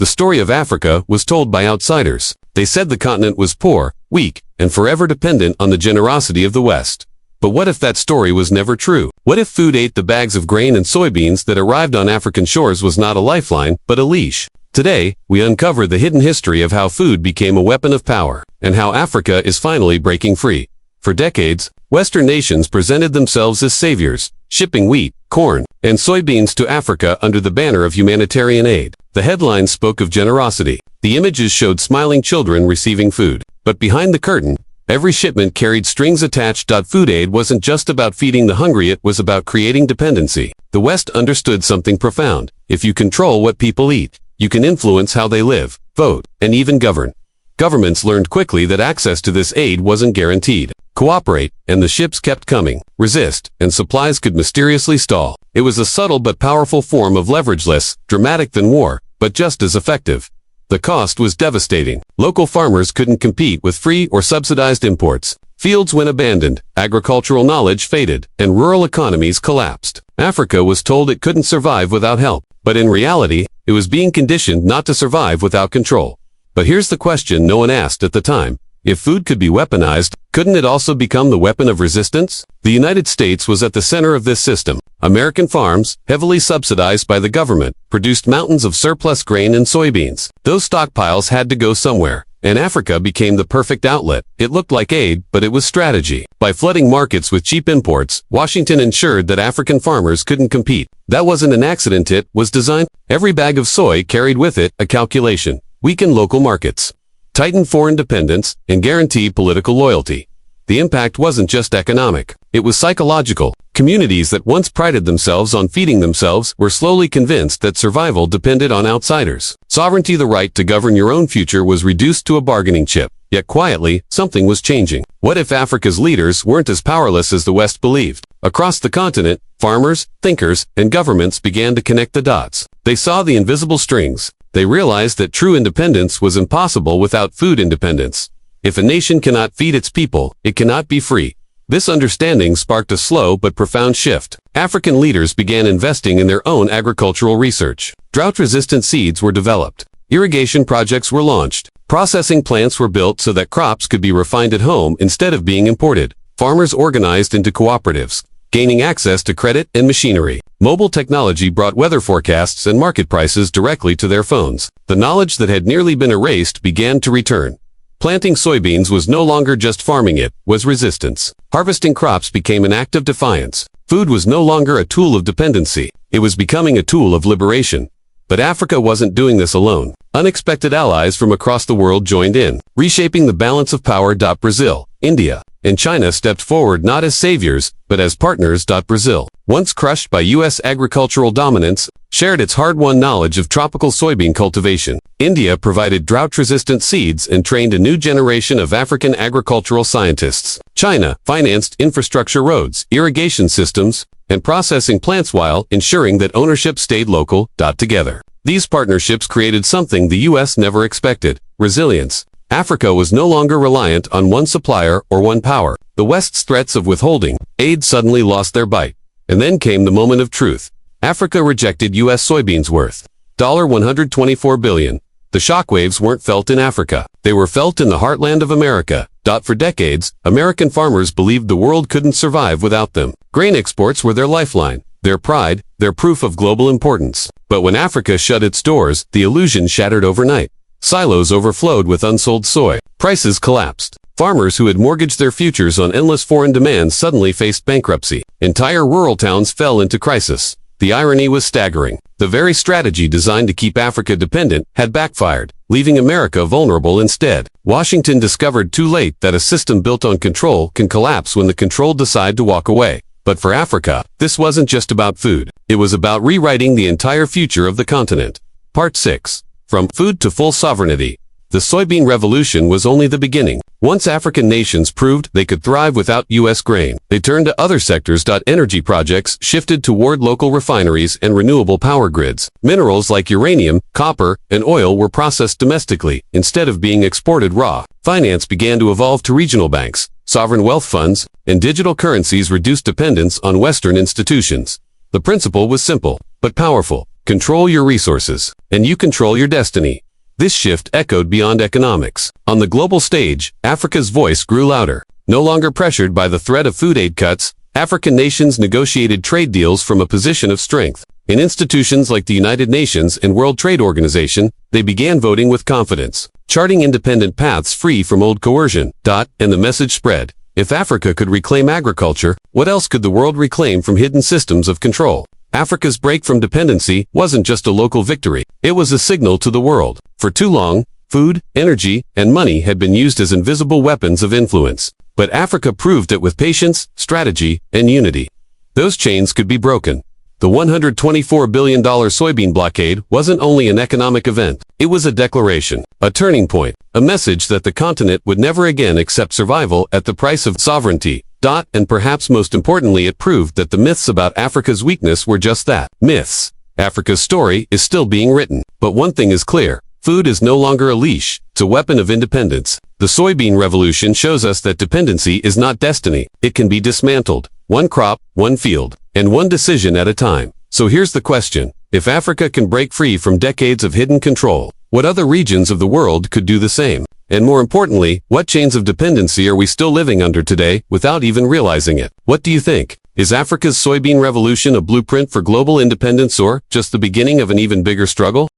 The story of Africa was told by outsiders. They said the continent was poor, weak, and forever dependent on the generosity of the West. But what if that story was never true? What if food ate the bags of grain and soybeans that arrived on African shores was not a lifeline, but a leash? Today, we uncover the hidden history of how food became a weapon of power, and how Africa is finally breaking free. For decades, Western nations presented themselves as saviors, shipping wheat, corn, and soybeans to Africa under the banner of humanitarian aid. The headlines spoke of generosity. The images showed smiling children receiving food. But behind the curtain, every shipment carried strings attached. Food aid wasn't just about feeding the hungry, it was about creating dependency. The West understood something profound. If you control what people eat, you can influence how they live, vote, and even govern. Governments learned quickly that access to this aid wasn't guaranteed. Cooperate, and the ships kept coming. Resist, and supplies could mysteriously stall. It was a subtle but powerful form of leverage, less dramatic than war, but just as effective. The cost was devastating. Local farmers couldn't compete with free or subsidized imports. Fields went abandoned, agricultural knowledge faded, and rural economies collapsed. Africa was told it couldn't survive without help, but in reality, it was being conditioned not to survive without control. But here's the question no one asked at the time. If food could be weaponized, couldn't it also become the weapon of resistance? The United States was at the center of this system. American farms, heavily subsidized by the government, produced mountains of surplus grain and soybeans. Those stockpiles had to go somewhere, and Africa became the perfect outlet. It looked like aid, but it was strategy. By flooding markets with cheap imports, Washington ensured that African farmers couldn't compete. That wasn't an accident, it was designed. Every bag of soy carried with it a calculation: weaken local markets, tighten foreign dependence, and guarantee political loyalty. The impact wasn't just economic. It was psychological. Communities that once prided themselves on feeding themselves were slowly convinced that survival depended on outsiders. Sovereignty, the right to govern your own future, was reduced to a bargaining chip. Yet quietly, something was changing. What if Africa's leaders weren't as powerless as the West believed? Across the continent, farmers, thinkers, and governments began to connect the dots. They saw the invisible strings. They realized that true independence was impossible without food independence. If a nation cannot feed its people, it cannot be free. This understanding sparked a slow but profound shift. African leaders began investing in their own agricultural research. Drought-resistant seeds were developed. Irrigation projects were launched. Processing plants were built so that crops could be refined at home instead of being imported. Farmers organized into cooperatives, gaining access to credit and machinery. Mobile technology brought weather forecasts and market prices directly to their phones. The knowledge that had nearly been erased began to return. Planting soybeans was no longer just farming, it was resistance. Harvesting crops became an act of defiance. Food was no longer a tool of dependency. It was becoming a tool of liberation. But Africa wasn't doing this alone. Unexpected allies from across the world joined in, reshaping the balance of power. Brazil, India, and China stepped forward not as saviors, but as partners. Brazil, once crushed by U.S. agricultural dominance, shared its hard-won knowledge of tropical soybean cultivation. India provided drought-resistant seeds and trained a new generation of African agricultural scientists. China financed infrastructure, roads, irrigation systems, and processing plants while ensuring that ownership stayed local. Together, these partnerships created something the U.S. never expected: resilience. Africa was no longer reliant on one supplier or one power. The West's threats of withholding aid suddenly lost their bite. And then came the moment of truth. Africa rejected U.S. soybeans worth $124 billion. The shockwaves weren't felt in Africa. They were felt in the heartland of America. For decades, American farmers believed the world couldn't survive without them. Grain exports were their lifeline, their pride, their proof of global importance. But when Africa shut its doors, the illusion shattered overnight. Silos overflowed with unsold soy. Prices collapsed. Farmers who had mortgaged their futures on endless foreign demands suddenly faced bankruptcy. Entire rural towns fell into crisis. The irony was staggering. The very strategy designed to keep Africa dependent had backfired, leaving America vulnerable instead. Washington discovered too late that a system built on control can collapse when the controlled decide to walk away. But for Africa, this wasn't just about food. It was about rewriting the entire future of the continent. Part 6. From Food to Full Sovereignty. The soybean revolution was only the beginning. Once African nations proved they could thrive without U.S. grain, they turned to other sectors. Energy projects shifted toward local refineries and renewable power grids. Minerals like uranium, copper, and oil were processed domestically, instead of being exported raw. Finance began to evolve to regional banks, sovereign wealth funds, and digital currencies reduced dependence on Western institutions. The principle was simple, but powerful. control your resources, and you control your destiny. This shift echoed beyond economics. On the global stage, Africa's voice grew louder. No longer pressured by the threat of food aid cuts, African nations negotiated trade deals from a position of strength. In institutions like the United Nations and World Trade Organization, they began voting with confidence, charting independent paths free from old coercion. And the message spread. If Africa could reclaim agriculture, what else could the world reclaim from hidden systems of control? Africa's break from dependency wasn't just a local victory. It was a signal to the world. For too long, food, energy, and money had been used as invisible weapons of influence. But Africa proved it with patience, strategy, and unity. Those chains could be broken. The $124 billion soybean blockade wasn't only an economic event. It was a declaration, a turning point, a message that the continent would never again accept survival at the price of sovereignty. And perhaps most importantly, it proved that the myths about Africa's weakness were just that, myths. Africa's story is still being written. But one thing is clear. Food is no longer a leash, it's a weapon of independence. The soybean revolution shows us that dependency is not destiny. It can be dismantled. One crop, one field, and one decision at a time. So here's the question. If Africa can break free from decades of hidden control, what other regions of the world could do the same? And more importantly, what chains of dependency are we still living under today without even realizing it? What do you think? Is Africa's soybean revolution a blueprint for global independence or just the beginning of an even bigger struggle?